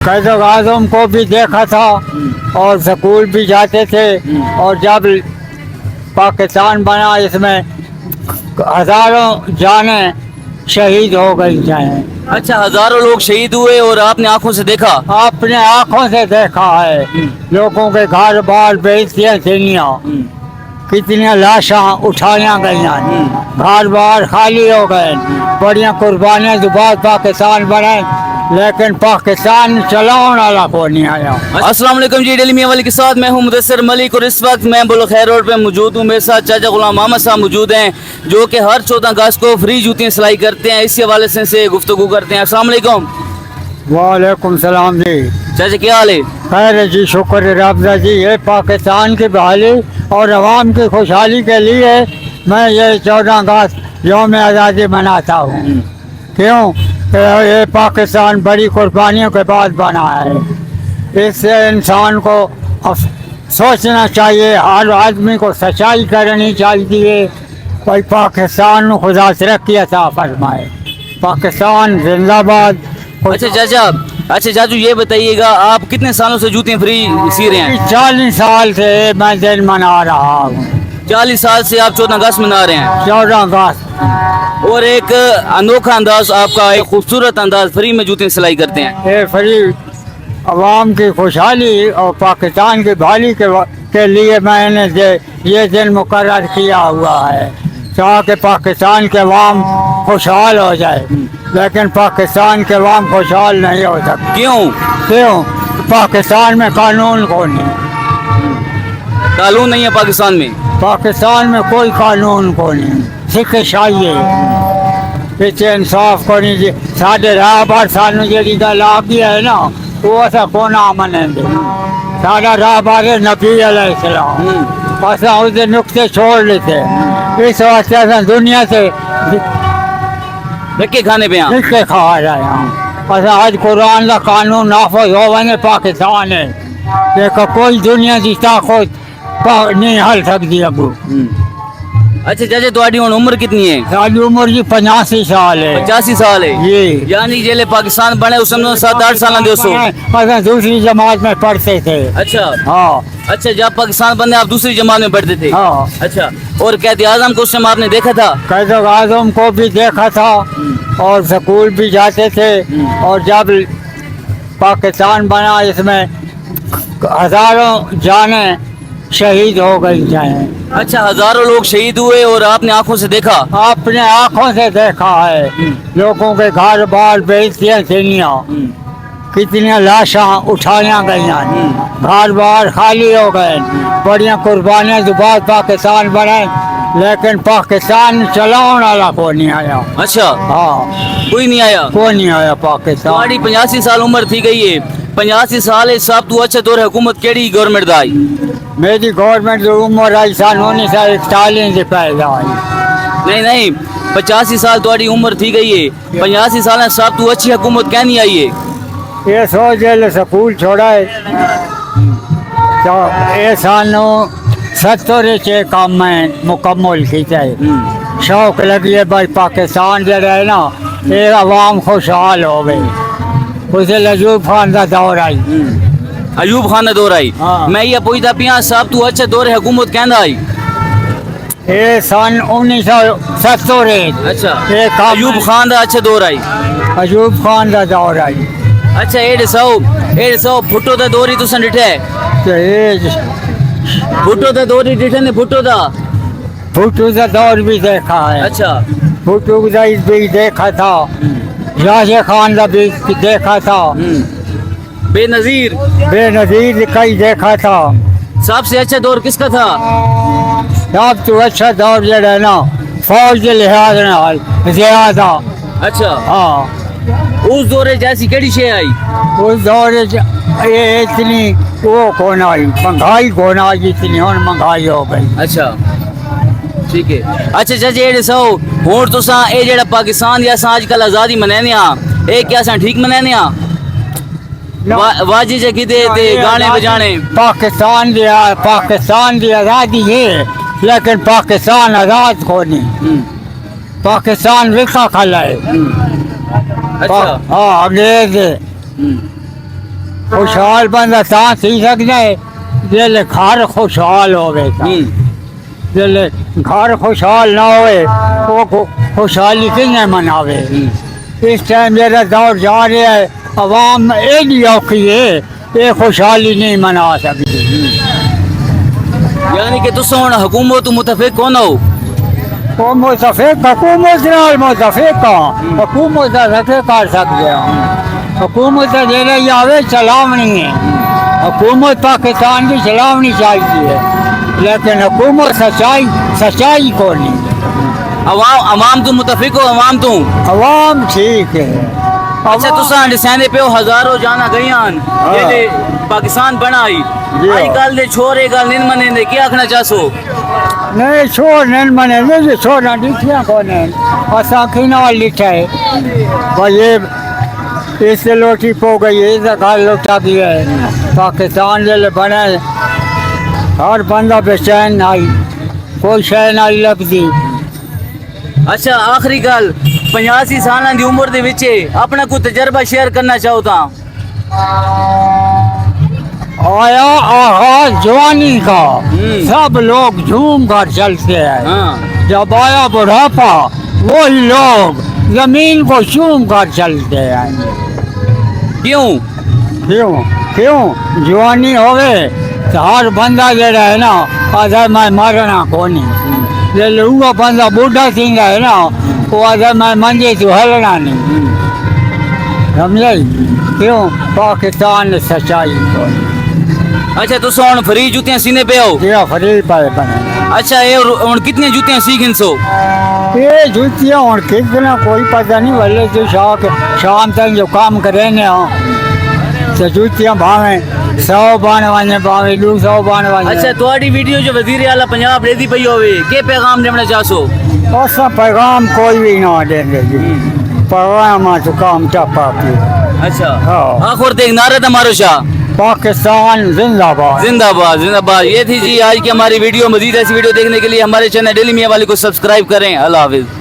कायद आज़म को भी देखा था और स्कूल भी जाते थे। और जब पाकिस्तान बना इसमें हजारों जानें शहीद हो गई हैं। अच्छा, हजारों लोग शहीद हुए और आपने आंखों से देखा? अपने आंखों से देखा है। लोगों के घर बार बेइज्जतियां थीं, कितनी लाशां उठाया गई, घर बार खाली हो गए, बड़ियां कुर्बानियां जो बाद पाकिस्तान बने, लेकिन पाकिस्तान चलाने वाला को नहीं आया। अस्सलाम वालेकुम जी, डेली मियां वाली के साथ मैं हूं मुदस्सिर मलिक और इस वक्त मैं बुलखैर रोड पे मौजूद हूं। मेरे साथ चाचा गुलाम मोहम्मद साहब मौजूद हैं जो कि हर 14 अगस्त को फ्री जूतियां सिलाई करते हैं। इसी हवाले से गुफ्तगू करते हैं। अस्सलाम वालेकुम। वालेकुम सलाम जी। चाचा क्या हाल है? खैर है जी, शुक्र रब्जा जी। ये पाकिस्तान की बहाली और अवाम की खुशहाली के लिए मैं ये 14 अगस्त यौम आज़ादी मनाता हूँ। क्यों? ये पाकिस्तान बड़ी कुर्बानियों के बाद बना है। इससे इंसान को सोचना चाहिए, हर आदमी को सच्चाई करनी चाहिए। कोई पाकिस्तान खुदा तरक्की अता फरमाए। पाकिस्तान जिंदाबाद। अच्छा चाचू, ये बताइएगा आप कितने सालों से जूतियाँ फ्री सी रहे हैं? 40 साल से मैं दिन मना रहा हूँ। 40 साल से आप 14 अगस्त मना रहे हैं? 14 अगस्त। और एक अनोखा अंदाज आपका, एक खूबसूरत अंदाज, फ्री में जूतियाँ सिलाई करते हैं। ये फ्री अवाम की खुशहाली और पाकिस्तान की बहाली के लिए मैंने ये दिन मुकर्रर किया हुआ है, ताकि पाकिस्तान के अवाम खुशहाल हो जाए। लेकिन पाकिस्तान के अवाम खुशहाल नहीं हो सकते। क्यों? पाकिस्तान में कानून कौन है? कानून नहीं है पाकिस्तान में? पाकिस्तान में कोई कानून को नहीं, सिक्खशाही है। पीछे इंसाफ को नहीं जी। साढ़े राह बार सानू जी गल आ गई है ना, वो असा कोना मनेंगे। साढ़ा राह बार नबी अलैहिस्सलाम, असा उसके नुक्ते छोड़ लेते। इस वास्ते असा दुनिया से धक्के खाने पे धक्के खा रहे हैं। असा आज कुरान का कानून नाफज हो वने पाकिस्तान है, देखो कोई दुनिया की ताकत नहीं हल सकती। अब अच्छा चाचा, तुम्हारी उम्र कितनी है? सारी उम्र जी 85 साल है। 85 साल है जी। यानी जेले पाकिस्तान बने उस समय 7-8 साल दूसरी जमात में पढ़ते थे। अच्छा हाँ। अच्छा, जब पाकिस्तान बने आप दूसरी जमात में पढ़ते थे? हाँ। अच्छा, और कैद आज़म को उस समय आपने देखा था? कैद आज़म को भी देखा था और स्कूल भी जाते थे। और जब पाकिस्तान बना इसमें हजारों जानें शहीद हो गई हैं। अच्छा, हजारों लोग शहीद हुए और आपने आंखों से देखा? अपने आंखों से देखा है। लोगों के घर बार बेइज्जतियां थीं, कितनी लाशां उठाया गई, घर बार खाली हो गए, बड़ियां कुर्बानियां जो बाद पाकिस्तान बने, लेकिन पाकिस्तान चलाने वाला को नहीं आया। अच्छा हाँ, कोई नहीं आया? कोई नहीं आया पाकिस्तान। तुम्हारी 85 साल उम्र थी गई है। 85 साल सब तू अच्छा दौर हुकूमत केड़ी गवर्नमेंट दा आई? मेरी गवर्नमेंट जो उम्र आई सन 1941 से पैदा आई। नहीं 85 साल तुम्हारी उम्र थी गई है। 85 साल सब तू अच्छी हुकूमत क्या नहीं आई है? ये सोच ले स्कूल छोड़ा है तो ये सानू 70 चे काम में मुकम्मल किया है। शौक लगी है भाई पाकिस्तान जो है ना, ये अवाम खुशहाल हो गई। उसे अयूब खान का दौर आई। अयूब खान का दौर आई। हाँ। मैं ये पूछता पिया सब तू अच्छा दौर हुकूमत कहना आई? ये सन 1970। अच्छा, एक अयूब खान का अच्छा दौर आई। अयूब खान का दौर आई। अच्छा, 150 भुट्टो का दौर ही तुसन डिठा है? भुट्टो का दौर ही डिठा ने? भुट्टो का दौर भी देखा है। अच्छा, भुट्टो का भी देखा था, राजे खान का भी देखा था, बेनजीर कई देखा था। सबसे अच्छा दौर किसका था? सब तो अच्छा दौर जो है ना, फौज के लिहाज में ज्यादा। अच्छा हाँ। उस दौरे जैसी केड़ी शे आई? उस दौर ये इतनी वो कौन आई, महंगाई कौन आई, इतनी और महंगाई हो गई। अच्छा ठीक है। अच्छा चाचा, ये सौ होर तुसा ए जेड़ा पाकिस्तान या आजकल आज़ादी मनाने ए क्या सा ठीक मनाने वाजी जे किदे ते गाने बजाने? पाकिस्तान दी आज़ादी है, लेकिन पाकिस्तान आज़ाद को नहीं। पाकिस्तान विका खला है। अच्छा हाँ, अंग्रेज खुशहाल बंदा तां थी सकदा है जेल्लै घर खुशहाल होवे जेल्लै घर खुशहाल ना होए वो खुशहाली कि'यां मनावे इस टाइम जेह्ड़ा दौर जा रहा है अवाम एडी औखी है ये खुशहाली नहीं मना सकती यानी कि तुस हुन हुकूमत तो मुतफिक कौन हो वो मुतफिक हुकूमत नाल मुतफिक हां हुकूमत दा रखे कर सकते हैं हुकूमत दा जेह्ड़ा आवे चलावनी है हुकूमत पाकिस्तान की चलावनी चाहिए है लेकिन हुकूमत सच्चाई को नहीं अवाम तो मुतफिक हो अवाम तो अवाम ठीक है अच्छा तुस दसैंदे पे हजारों जाना गईयां जेले पाकिस्तान बनाई आई गल दे छोरे गल नहीं मने क्या आखना चाहसो नहीं छोड़ नहीं मने नहीं छोड़ना दिखिया कौन है असा किना लिखा है भाई ये इससे लोटी पो गई है इसका घर लौटा दिया है पाकिस्तान जले बने हर बंदा बेचैन आई कोई शय ना लगती अच्छा आखिरी गल 85 साल की उम्र दे विच अपना कोई तजर्बा शेयर करना चाहो ता आया आगाज जवानी का सब लोग झूम कर चलते हैं जब आया बुढ़ापा वही लोग जमीन को चूम कर चलते हैं क्यों क्यों क्यों जवानी होवे तो हर बंदा जरा है ना आधा मैं मरना कोनी जैसे वो बंदा बूढ़ा थींदा है ना वो आधा मैं मंजे तो हलना नहीं समझे क्यों पाकिस्तान ने सच्चाई को अच्छा तुस हुन फ्री जूतियां सीने पे हो ये फरीद पाए बने अच्छा ये हुन कितनी जूतियां सीखन सो ये जूतियाँ और कितना कोई पता नहीं वाले जो शाम तक जो काम करे ने तो जूतियाँ भावे 100 बाने वाले भावे 200 बाने वाले अच्छा तुम्हारी वीडियो जो वजीर आला पंजाब रेदी पई होवे के पैगाम देना चाहसो ऐसा पैगाम कोई भी ना देंगे जी पैगाम तो काम टपा अच्छा हाँ। आखिर देख नारा था मारो शाह पाकिस्तान जिंदाबाद जिंदाबाद जिंदाबाद ये थी जी आज की हमारी वीडियो मजीद ऐसी वीडियो देखने के लिए हमारे चैनल डेली मियां वाली को सब्सक्राइब करें अल्लाह हाफिज